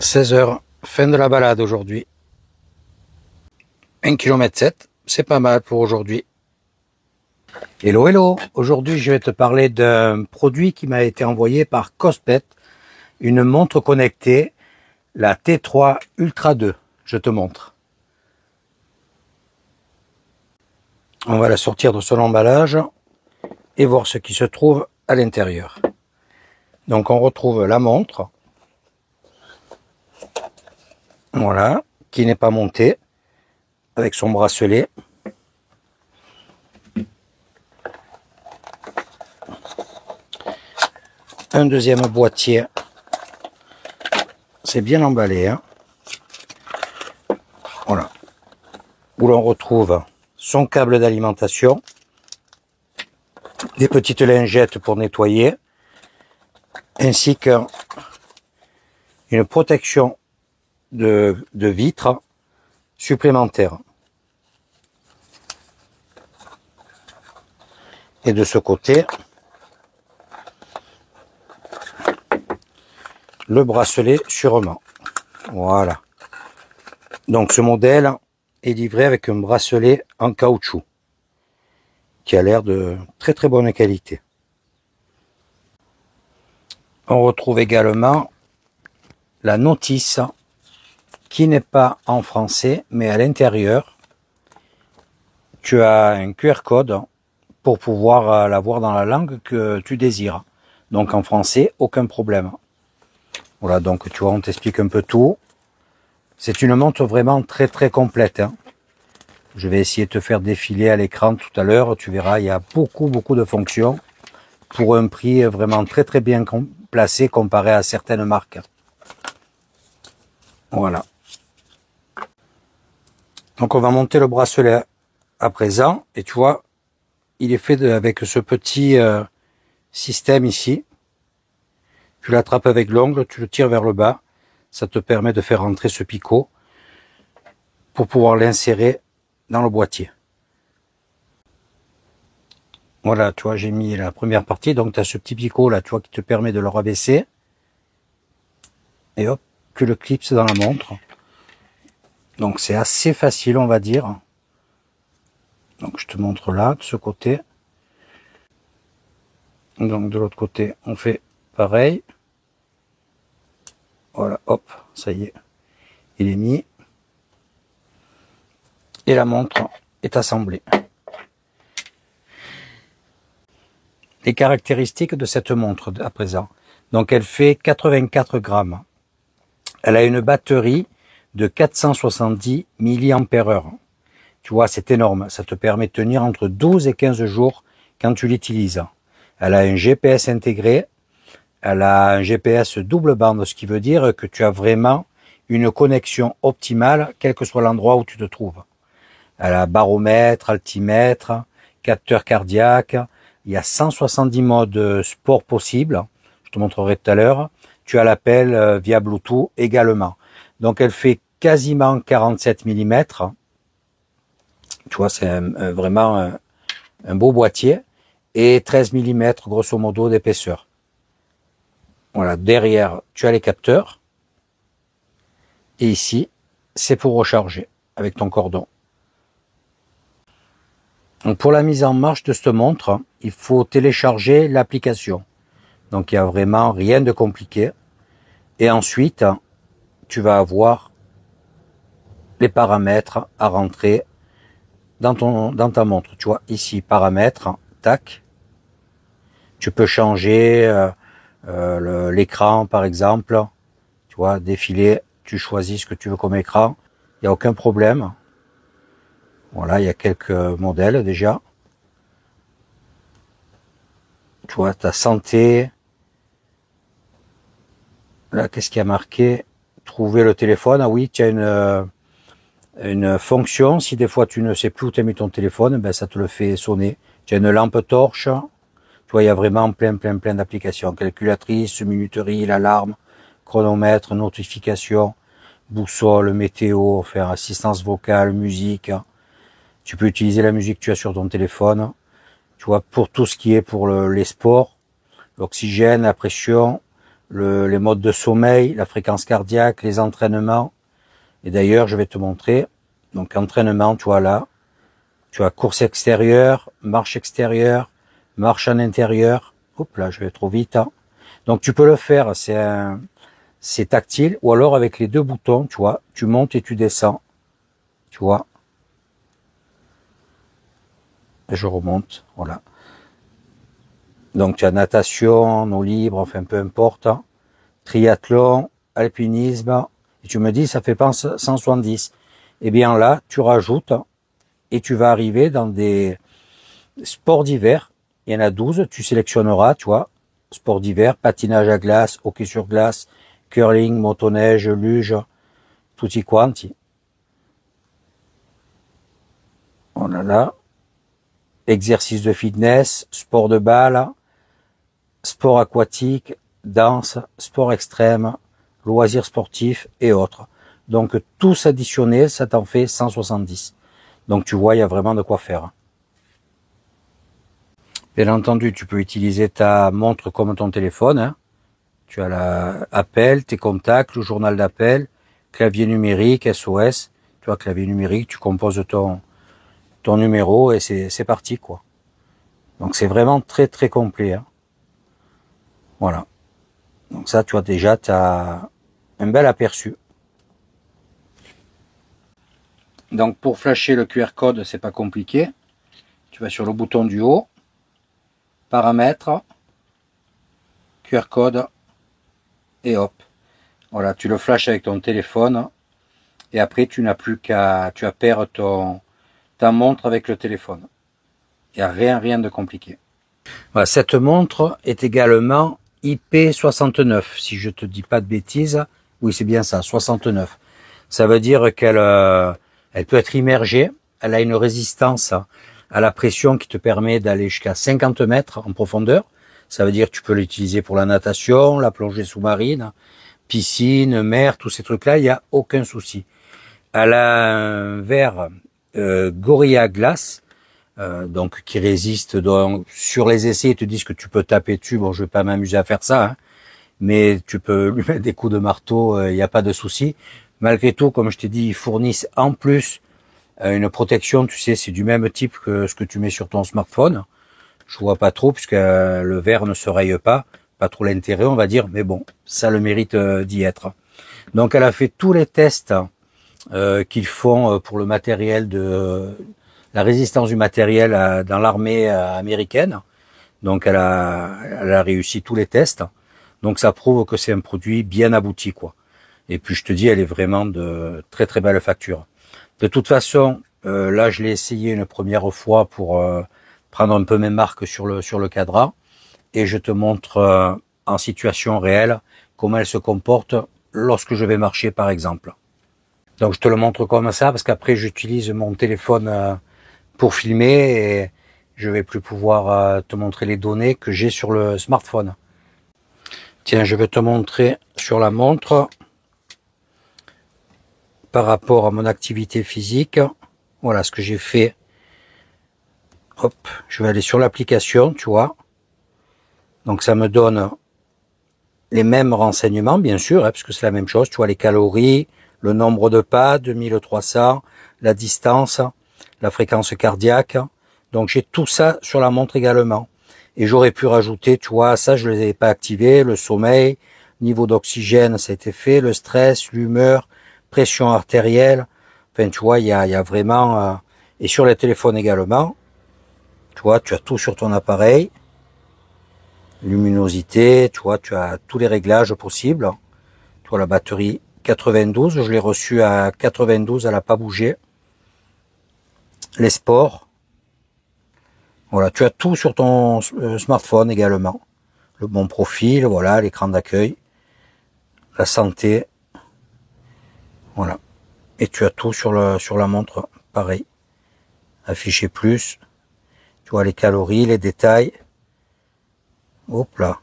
16 h, fin de la balade aujourd'hui. 1,7 km, c'est pas mal pour aujourd'hui. Hello, hello. Aujourd'hui, je vais te parler d'un produit qui m'a été envoyé par Kospet, une montre connectée, la T3 Ultra 2. Je te montre. On va la sortir de son emballage et voir ce qui se trouve à l'intérieur. Donc, on retrouve la montre. Voilà, qui n'est pas montée, avec son bracelet. Un deuxième boîtier, c'est bien emballé, hein. Voilà, où l'on retrouve son câble d'alimentation, des petites lingettes pour nettoyer, ainsi qu'une protection de vitre supplémentaire. Et de ce côté, le bracelet sûrement. Voilà. Donc ce modèle est livré avec un bracelet en caoutchouc qui a l'air de très très bonne qualité. On retrouve également la notice qui n'est pas en français, mais à l'intérieur, tu as un QR code pour pouvoir la voir dans la langue que tu désires. Donc en français, aucun problème. Voilà, donc tu vois, on t'explique un peu tout. C'est une montre vraiment très très complète, hein. Je vais essayer de te faire défiler à l'écran tout à l'heure. Tu verras, il y a beaucoup de fonctions pour un prix vraiment très très bien placé comparé à certaines marques. Voilà. Donc on va monter le bracelet à présent. Et tu vois, il est fait avec ce petit système ici. Tu l'attrapes avec l'ongle, tu le tires vers le bas. Ça te permet de faire rentrer ce picot pour pouvoir l'insérer dans le boîtier. Voilà, tu vois, j'ai mis la première partie. Donc tu as ce petit picot là, tu vois, qui te permet de le rabaisser. Et hop, tu le clipses dans la montre. Donc c'est assez facile, on va dire. Donc je te montre là, de ce côté. Donc de l'autre côté, on fait pareil. Voilà, hop, ça y est, il est mis. Et la montre est assemblée. Les caractéristiques de cette montre à présent. Donc elle fait 84 grammes. Elle a une batterie de 470 mAh. Tu vois, c'est énorme. Ça te permet de tenir entre 12 et 15 jours quand tu l'utilises. Elle a un GPS intégré. Elle a un GPS double bande, ce qui veut dire que tu as vraiment une connexion optimale, quel que soit l'endroit où tu te trouves. Elle a baromètre, altimètre, capteur cardiaque. Il y a 170 modes sport possibles. Je te montrerai tout à l'heure. Tu as l'appel via Bluetooth également. Donc elle fait quasiment 47 mm. Tu vois, c'est vraiment un beau boîtier. Et 13 mm grosso modo d'épaisseur. Voilà, derrière, tu as les capteurs. Et ici, c'est pour recharger avec ton cordon. Donc pour la mise en marche de cette montre, il faut télécharger l'application. Donc il n'y a vraiment rien de compliqué. Et ensuite, tu vas avoir les paramètres à rentrer dans ta montre. Tu vois, ici, paramètres, tac. Tu peux changer l'écran, par exemple. Tu vois, défiler, tu choisis ce que tu veux comme écran. Il n'y a aucun problème. Voilà, il y a quelques modèles déjà. Tu vois, ta santé. Là, qu'est-ce qui a marqué? Trouver le téléphone. Ah oui, tu as une fonction. Si des fois tu ne sais plus où tu as mis ton téléphone, ben ça te le fait sonner. Tu as une lampe torche. Tu vois, il y a vraiment plein d'applications. Calculatrice, minuterie, l'alarme, chronomètre, notification, boussole, météo, faire assistance vocale, musique. Tu peux utiliser la musique que tu as sur ton téléphone. Tu vois, pour tout ce qui est pour les sports, l'oxygène, la pression, les modes de sommeil, la fréquence cardiaque, les entraînements. Et d'ailleurs, je vais te montrer. Donc, entraînement, tu vois là. Tu as course extérieure, marche en intérieur. Hop là, je vais trop vite. Hein. Donc, tu peux le faire. C'est tactile. Ou alors, avec les deux boutons, tu vois, tu montes et tu descends. Tu vois. Et je remonte. Voilà. Donc, tu as natation, eau libre, enfin, peu importe. Hein. Triathlon, alpinisme. Et tu me dis, ça fait pas 170. Eh bien là, tu rajoutes et tu vas arriver dans des sports d'hiver. Il y en a 12, tu sélectionneras, tu vois. Sports d'hiver, patinage à glace, hockey sur glace, curling, motoneige, luge, tutti quanti. Oh là là. Exercice de fitness, sport de balle, sport aquatique, danse, sport extrême, loisirs sportifs et autres. Donc tous additionnés, ça t'en fait 170. Donc tu vois, il y a vraiment de quoi faire. Bien entendu, tu peux utiliser ta montre comme ton téléphone. Hein. Tu as l'appel, tes contacts, le journal d'appel, clavier numérique, SOS. Tu vois, clavier numérique, tu composes ton numéro et c'est parti, quoi. Donc c'est vraiment très très complet. Hein. Voilà. Donc ça, tu vois, déjà, tu as un bel aperçu. Donc pour flasher le QR code, c'est pas compliqué. Tu vas sur le bouton du haut, paramètres, QR code, et hop. Voilà, tu le flashes avec ton téléphone, et après tu n'as plus tu as perdu ta montre avec le téléphone. Il n'y a rien de compliqué. Voilà, cette montre est également IP69, si je te dis pas de bêtises. Oui, c'est bien ça, 69. Ça veut dire elle peut être immergée. Elle a une résistance à la pression qui te permet d'aller jusqu'à 50 mètres en profondeur. Ça veut dire que tu peux l'utiliser pour la natation, la plongée sous-marine, piscine, mer, tous ces trucs-là, il n'y a aucun souci. Elle a un verre Gorilla Glass, donc qui résiste. Donc sur les essais, ils te disent que tu peux taper dessus. Bon, je vais pas m'amuser à faire ça, hein, mais tu peux lui mettre des coups de marteau, il n'y a pas de souci. Malgré tout, comme je t'ai dit, ils fournissent en plus une protection. Tu sais, c'est du même type que ce que tu mets sur ton smartphone. Je vois pas trop puisque le verre ne se raye pas trop l'intérêt, on va dire, mais bon, ça a le mérite d'y être. Donc, elle a fait tous les tests qu'ils font pour le matériel la résistance du matériel dans l'armée américaine. Donc, elle a réussi tous les tests. Donc, ça prouve que c'est un produit bien abouti, quoi. Et puis, je te dis, elle est vraiment de très très belle facture. De toute façon, là, je l'ai essayé une première fois pour prendre un peu mes marques sur le cadran. Et je te montre en situation réelle comment elle se comporte lorsque je vais marcher, par exemple. Donc, je te le montre comme ça parce qu'après, j'utilise mon téléphone pour filmer et je vais plus pouvoir te montrer les données que j'ai sur le smartphone. Tiens, je vais te montrer sur la montre par rapport à mon activité physique. Voilà ce que j'ai fait. Hop, je vais aller sur l'application, tu vois. Donc ça me donne les mêmes renseignements, bien sûr, hein, parce que c'est la même chose. Tu vois les calories, le nombre de pas, 2300, la distance, la fréquence cardiaque. Donc j'ai tout ça sur la montre également. Et j'aurais pu rajouter, tu vois, ça je ne les avais pas activés, le sommeil, niveau d'oxygène, ça a été fait, le stress, l'humeur, pression artérielle. Enfin, tu vois, il y a vraiment... et sur les téléphones également, tu vois, tu as tout sur ton appareil. Luminosité, tu vois, tu as tous les réglages possibles. Tu vois, la batterie 92, je l'ai reçue à 92, elle n'a pas bougé. Les sports. Voilà, tu as tout sur ton smartphone également. Le bon profil, voilà, l'écran d'accueil, la santé, voilà. Et tu as tout sur la montre, pareil. Afficher plus, tu vois les calories, les détails. Hop là,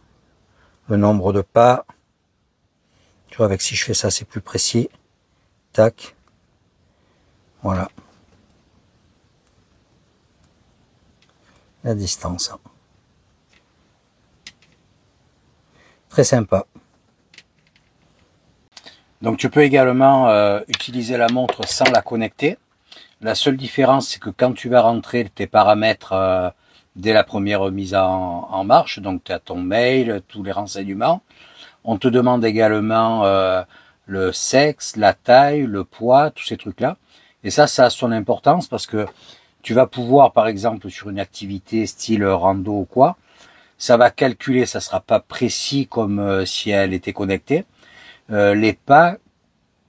le nombre de pas. Tu vois, avec si je fais ça, c'est plus précis. Tac, voilà. La distance. Très sympa. Donc tu peux également utiliser la montre sans la connecter. La seule différence, c'est que quand tu vas rentrer tes paramètres dès la première mise en marche, donc tu as ton mail, tous les renseignements, on te demande également le sexe, la taille, le poids, tous ces trucs-là. Et ça a son importance parce que tu vas pouvoir, par exemple, sur une activité style rando ou quoi, ça va calculer, ça sera pas précis comme si elle était connectée. Les pas,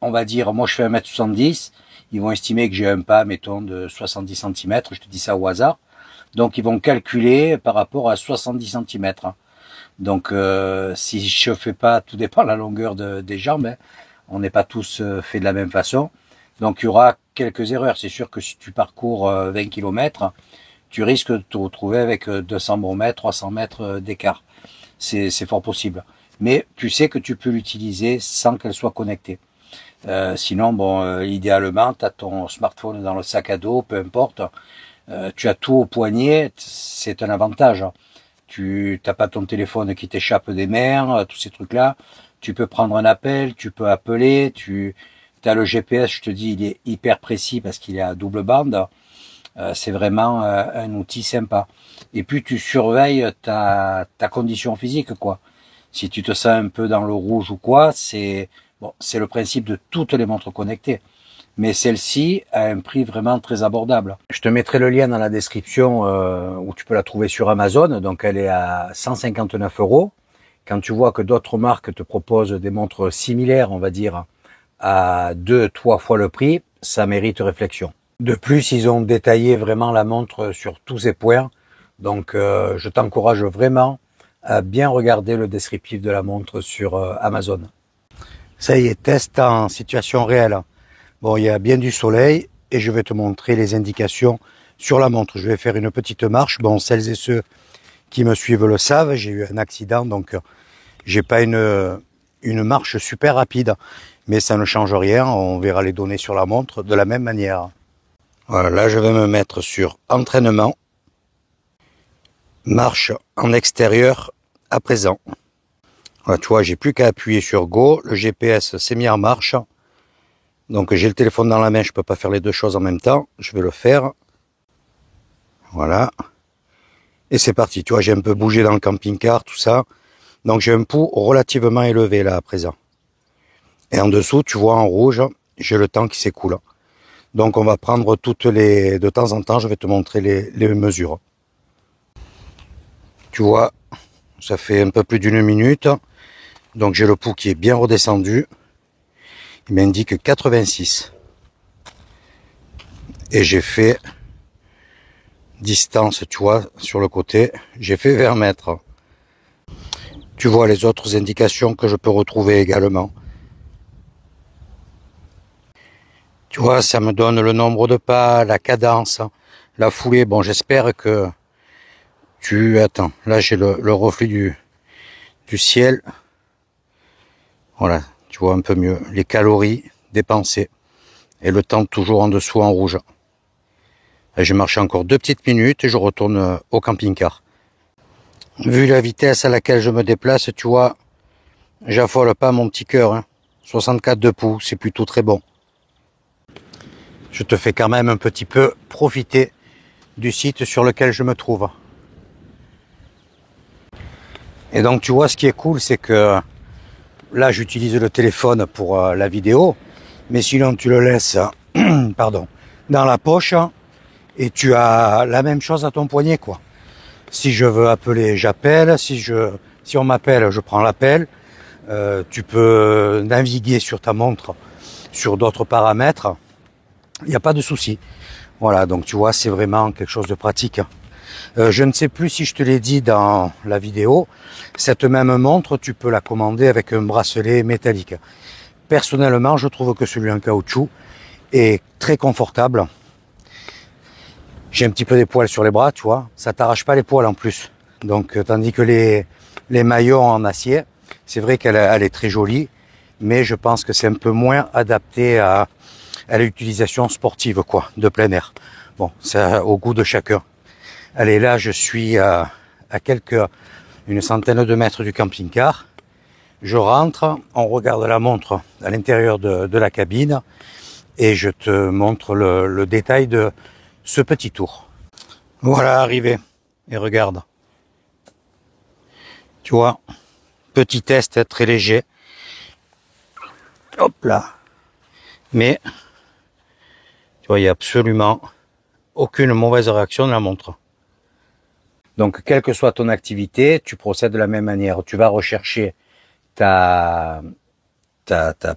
on va dire, moi je fais 1m70, ils vont estimer que j'ai un pas, mettons, de 70 cm, je te dis ça au hasard. Donc ils vont calculer par rapport à 70 cm. Donc si je fais pas, tout dépend de la longueur des jambes, hein. On n'est pas tous faits de la même façon. Donc il y aura quelques erreurs. C'est sûr que si tu parcours 20 km, tu risques de te retrouver avec 200 bons mètres, 300 mètres d'écart. C'est fort possible. Mais tu sais que tu peux l'utiliser sans qu'elle soit connectée. Sinon, bon, idéalement, tu as ton smartphone dans le sac à dos, peu importe. Tu as tout au poignet, c'est un avantage. Tu n'as pas ton téléphone qui t'échappe des mains, tous ces trucs-là. Tu peux prendre un appel, tu peux appeler, tu as le GPS, je te dis, il est hyper précis parce qu'il est à double bande. C'est vraiment un outil sympa. Et puis tu surveilles ta condition physique, quoi. Si tu te sens un peu dans le rouge ou quoi, c'est le principe de toutes les montres connectées. Mais celle-ci a un prix vraiment très abordable. Je te mettrai le lien dans la description où tu peux la trouver sur Amazon. Donc elle est à 159 €. Quand tu vois que d'autres marques te proposent des montres similaires, on va dire, à 2-3 fois le prix, ça mérite réflexion. De plus, ils ont détaillé vraiment la montre sur tous ses points. Donc je t'encourage vraiment à bien regarder le descriptif de la montre sur Amazon. Ça y est, test en situation réelle. Bon, il y a bien du soleil et je vais te montrer les indications sur la montre. Je vais faire une petite marche. Bon, celles et ceux qui me suivent le savent, j'ai eu un accident, donc j'ai pas une marche super rapide. Mais ça ne change rien, on verra les données sur la montre de la même manière. Voilà, là je vais me mettre sur entraînement. Marche en extérieur à présent. Voilà, tu vois, j'ai plus qu'à appuyer sur Go. Le GPS s'est mis en marche. Donc j'ai le téléphone dans la main, je peux pas faire les deux choses en même temps. Je vais le faire. Voilà. Et c'est parti. Tu vois, j'ai un peu bougé dans le camping-car, tout ça. Donc j'ai un pouls relativement élevé là à présent. Et en dessous, tu vois en rouge, j'ai le temps qui s'écoule. Donc on va prendre de temps en temps, je vais te montrer les mesures. Tu vois, ça fait un peu plus d'1 minute. Donc j'ai le pouls qui est bien redescendu. Il m'indique 86. Et j'ai fait distance, tu vois, sur le côté, j'ai fait 20 mètres. Tu vois les autres indications que je peux retrouver également. Tu vois, ça me donne le nombre de pas, la cadence, la foulée. Bon, j'espère que Attends, là j'ai le reflet du ciel. Voilà, tu vois un peu mieux. Les calories dépensées. Et le temps toujours en dessous en rouge. Et j'ai marché encore 2 petites minutes et je retourne au camping-car. Vu la vitesse à laquelle je me déplace, tu vois, j'affole pas mon petit cœur. Hein. 64 de pouls, c'est plutôt très bon. Je te fais quand même un petit peu profiter du site sur lequel je me trouve. Et donc tu vois, ce qui est cool, c'est que là j'utilise le téléphone pour la vidéo, mais sinon tu le laisses pardon, dans la poche et tu as la même chose à ton poignet, quoi. Si je veux appeler, j'appelle. Si on m'appelle, je prends l'appel. Tu peux naviguer sur ta montre sur d'autres paramètres. Il n'y a pas de souci. Voilà, donc tu vois, c'est vraiment quelque chose de pratique. Je ne sais plus si je te l'ai dit dans la vidéo, cette même montre, tu peux la commander avec un bracelet métallique. Personnellement, je trouve que celui en caoutchouc est très confortable. J'ai un petit peu des poils sur les bras, tu vois, ça t'arrache pas les poils en plus. Donc, tandis que les maillons en acier, c'est vrai qu'elle est très jolie, mais je pense que c'est un peu moins adapté à l'utilisation sportive, quoi, de plein air. Bon, c'est au goût de chacun. Allez, là, je suis à une centaine de mètres du camping-car. Je rentre, on regarde la montre à l'intérieur de la cabine et je te montre le détail de ce petit tour. Voilà, arrivé. Et regarde. Tu vois, petit test très léger. Hop là. Mais, tu vois, il n'y a absolument aucune mauvaise réaction de la montre. Donc, quelle que soit ton activité, tu procèdes de la même manière. Tu vas rechercher ta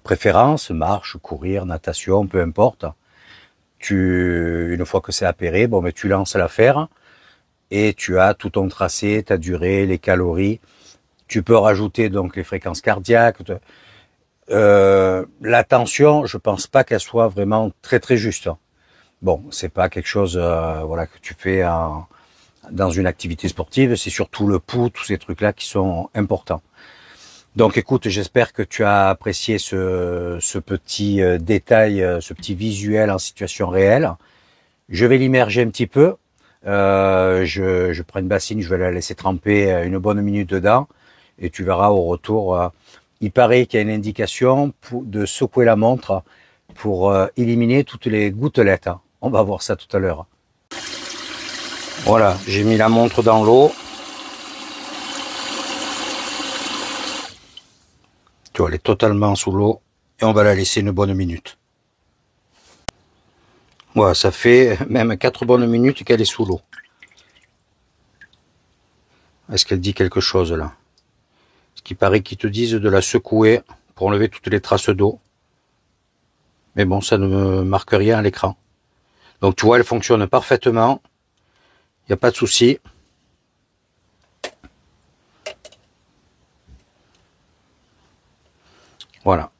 préférence, marche, courir, natation, peu importe. Une fois que c'est appairé, bon, mais tu lances l'affaire et tu as tout ton tracé, ta durée, les calories. Tu peux rajouter donc les fréquences cardiaques. La tension, je pense pas qu'elle soit vraiment très très juste. Bon, c'est pas quelque chose voilà que tu fais dans une activité sportive, c'est surtout le pouls, tous ces trucs-là qui sont importants. Donc écoute, j'espère que tu as apprécié ce petit détail, ce petit visuel en situation réelle. Je vais l'immerger un petit peu. Je prends une bassine, je vais la laisser tremper une bonne minute dedans. Et tu verras au retour, il paraît qu'il y a une indication de secouer la montre pour éliminer toutes les gouttelettes. On va voir ça tout à l'heure. Voilà, j'ai mis la montre dans l'eau. Tu vois, elle est totalement sous l'eau et on va la laisser une bonne minute. Voilà, ça fait même 4 bonnes minutes qu'elle est sous l'eau. Est-ce qu'elle dit quelque chose là? Ce qui paraît qu'ils te disent de la secouer pour enlever toutes les traces d'eau. Mais bon, ça ne me marque rien à l'écran. Donc tu vois, elle fonctionne parfaitement. Il n'y a pas de souci. Voilà.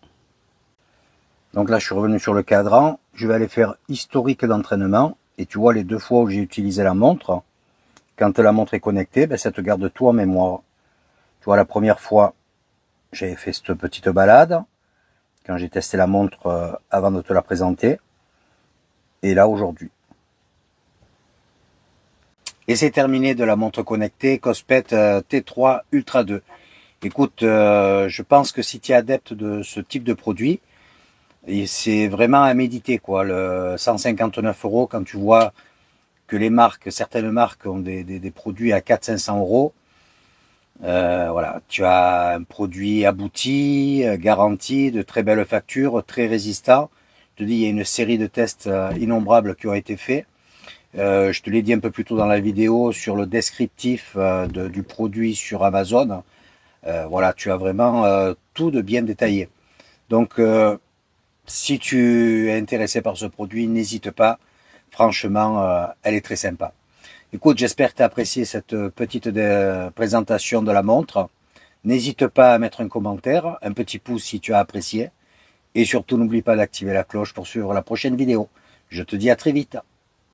Donc là, je suis revenu sur le cadran. Je vais aller faire historique d'entraînement. Et tu vois, les 2 fois où j'ai utilisé la montre, quand la montre est connectée, ben, ça te garde tout en mémoire. Tu vois, la première fois, j'avais fait cette petite balade, quand j'ai testé la montre avant de te la présenter. Et là, aujourd'hui. Et c'est terminé de la montre connectée Cospet T3 Ultra 2. Écoute, je pense que si tu es adepte de ce type de produit, c'est vraiment à méditer, quoi. Le 159 € quand tu vois que certaines marques ont des produits à 400-500 €. Voilà, tu as un produit abouti, garanti, de très belle facture, très résistant. Je te dis, il y a une série de tests innombrables qui ont été faits. Je te l'ai dit un peu plus tôt dans la vidéo sur le descriptif du produit sur Amazon. Voilà, tu as vraiment tout de bien détaillé. Donc, si tu es intéressé par ce produit, n'hésite pas. Franchement, elle est très sympa. Écoute, j'espère que tu as apprécié cette petite présentation de la montre. N'hésite pas à mettre un commentaire, un petit pouce si tu as apprécié. Et surtout, n'oublie pas d'activer la cloche pour suivre la prochaine vidéo. Je te dis à très vite.